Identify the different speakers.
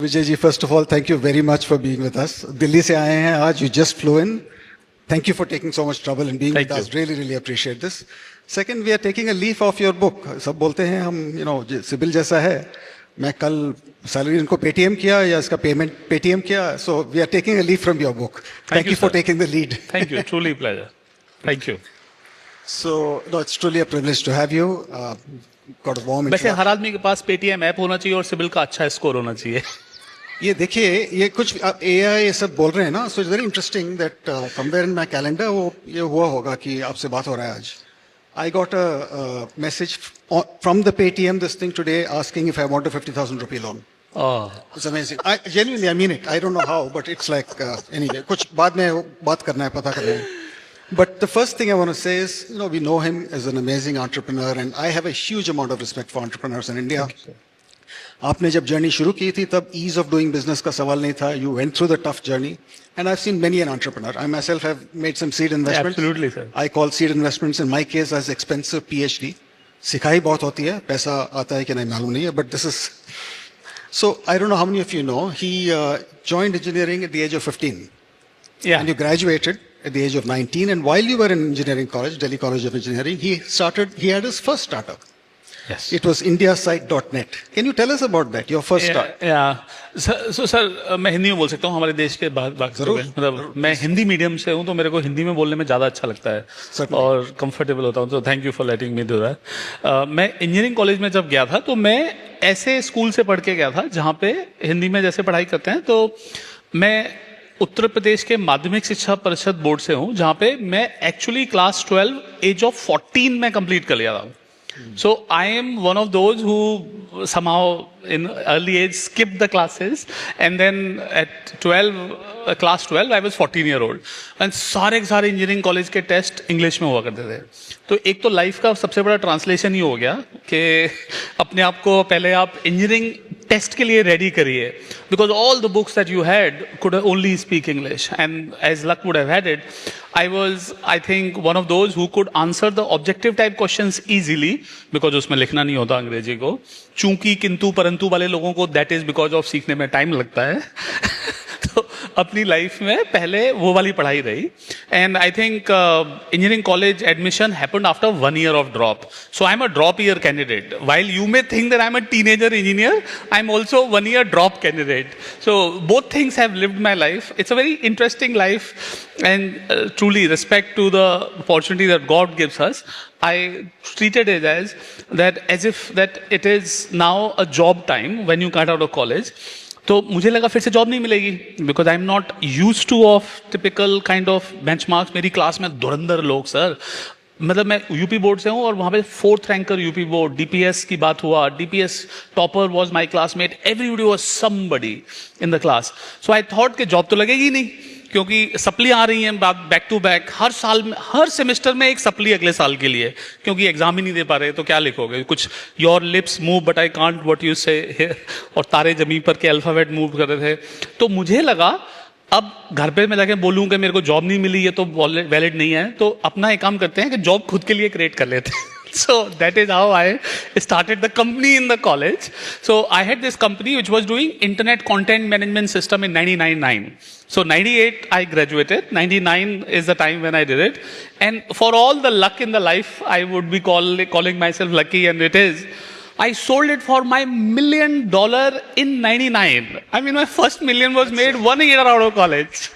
Speaker 1: Vijay ji, first of all thank you very much for being with us. Delhi से आए हैं आज, you just flew in. Thank you for taking so much trouble and being with us. Really really appreciate this. Second, we are taking a leaf of your book. सब बोलते हैं हम CIBIL जैसा है. मैं कल सैलरी इनको पेटीएम किया या इसका पेमेंट पेटीएम किया. So we are taking a leaf from your book. Thank you for taking the lead.
Speaker 2: Thank you. Truly pleasure. Thank you.
Speaker 1: So no, it's truly a privilege to have you. Got a warm
Speaker 2: वैसे
Speaker 1: introduction.
Speaker 2: हर आदमी के पास Paytm app होना चाहिए और CIBIL का अच्छा score होना चाहिए.
Speaker 1: ये देखिए, ये कुछ एआई ये सब बोल रहे हैं ना. So it's very interesting that somewhere in my calendar वो ये हुआ होगा कि आपसे बात हो रहा है आज. I got a message from the Paytm this thing today asking if I want a 50,000 रुपए loan.
Speaker 2: Oh.
Speaker 1: It's amazing. I genuinely I mean it. I don't know how but it's like anyway. कुछ बाद में बात करना है, पता करना है. But the first thing I want to say is, we know him as an amazing entrepreneur, and I have a huge amount of respect for entrepreneurs in India. आपने जब जर्नी शुरू की थी तब ease of doing business का सवाल नहीं था. You went through the tough journey, and I've seen many an entrepreneur. I myself have made some seed investments.
Speaker 2: Absolutely, sir.
Speaker 1: I call seed investments in my case as expensive PhD. सिखाई बहुत होती है, पैसा आता है कि नहीं मालूम नहीं है, but this is. So I don't know how many of you know, he joined engineering at the age of 15.
Speaker 2: Yeah.
Speaker 1: And you graduated at the age of 19. And while you were in engineering college, Delhi College of Engineering, he had his first startup.
Speaker 2: Yes.
Speaker 1: It was indiasite.net. Can you tell us about that, your first start?
Speaker 2: Yeah. So sir मैं हिंदी में बोल सकता हूँ. हमारे देश के बात
Speaker 1: जरूर.
Speaker 2: मतलब मैं हिंदी मीडियम से हूँ तो मेरे को हिंदी में बोलने में ज़्यादा अच्छा लगता है.
Speaker 1: Certainly.
Speaker 2: और कंफर्टेबल होता हूँ. तो thank you for letting me do that. मैं इंजीनियरिंग कॉलेज में जब गया था तो मैं ऐसे स्कूल से पढ़ के गया था जहाँ पे हिंदी में जैसे पढ़ाई करते हैं. तो मैं उत्तर प्रदेश के माध्यमिक शिक्षा परिषद बोर्ड से हूँ जहाँ पे मैं एक्चुअली क्लास 12 एज ऑफ 14 में कंप्लीट कर लिया था. So I am one of those who somehow in early age skipped the classes, and then at 12 class 12 I was 14-year-old. and सारे इंजीनियरिंग कॉलेज के टेस्ट इंग्लिश में हुआ करते थे. तो एक तो लाइफ का सबसे बड़ा ट्रांसलेशन ही हो गया कि अपने आप को पहले आप इंजीनियरिंग टेस्ट के लिए रेडी करिए, because all the books that you had could only speak English, and as luck would have had it, I think one of those who could answer the objective type questions easily, because उसमें लिखना नहीं होता अंग्रेजी को. चूंकि किंतु परंतु वाले लोगों को दैट इज बिकॉज ऑफ सीखने में टाइम लगता है. तो अपनी लाइफ में पहले वो वाली पढ़ाई रही. And I think engineering college admission happened after 1 year of drop. So I'm a drop year candidate. While you may think that I'm a teenager engineer, I'm also 1 year drop candidate. So both things have lived my life. It's a very interesting life, and truly respect to the opportunity that God gives us. I treated it as if that it is now a job time when you got out of college. तो मुझे लगा फिर से job नहीं मिलेगी, because I am not use two of typical kind of benchmarks. मेरी class में धुरंधर लोग सर. मतलब मैं यूपी बोर्ड से हूँ और वहाँ पे 4th ranker UP board, DPS की बात हुआ, DPS topper was my classmate, everybody was somebody in the class. So I thought कि जॉब तो लगेगी नहीं, क्योंकि सप्ली आ रही हैं बैक टू बैक. हर साल में हर सेमेस्टर में एक सप्ली अगले साल के लिए, क्योंकि एग्जाम ही नहीं दे पा रहे तो क्या लिखोगे. कुछ your lips move but I can't what you से, और तारे जमीन पर के अल्फाबेट मूव कर रहे थे. तो मुझे लगा अब घर पे मैं जाके बोलूँ कि मेरे को जॉब नहीं मिली, ये तो वैलिड नहीं है, तो अपना एक काम करते हैं कि जॉब खुद के लिए क्रिएट कर लेते हैं. So that is how I started the company in the college. So I had this company which was doing internet content management system in 99. So 98 I graduated. 99 is the time when I did it. And for all the luck in the life, I would be calling myself lucky, and it is. I sold it for my $1 million in 99. I mean, my first million was made 1 year out of college.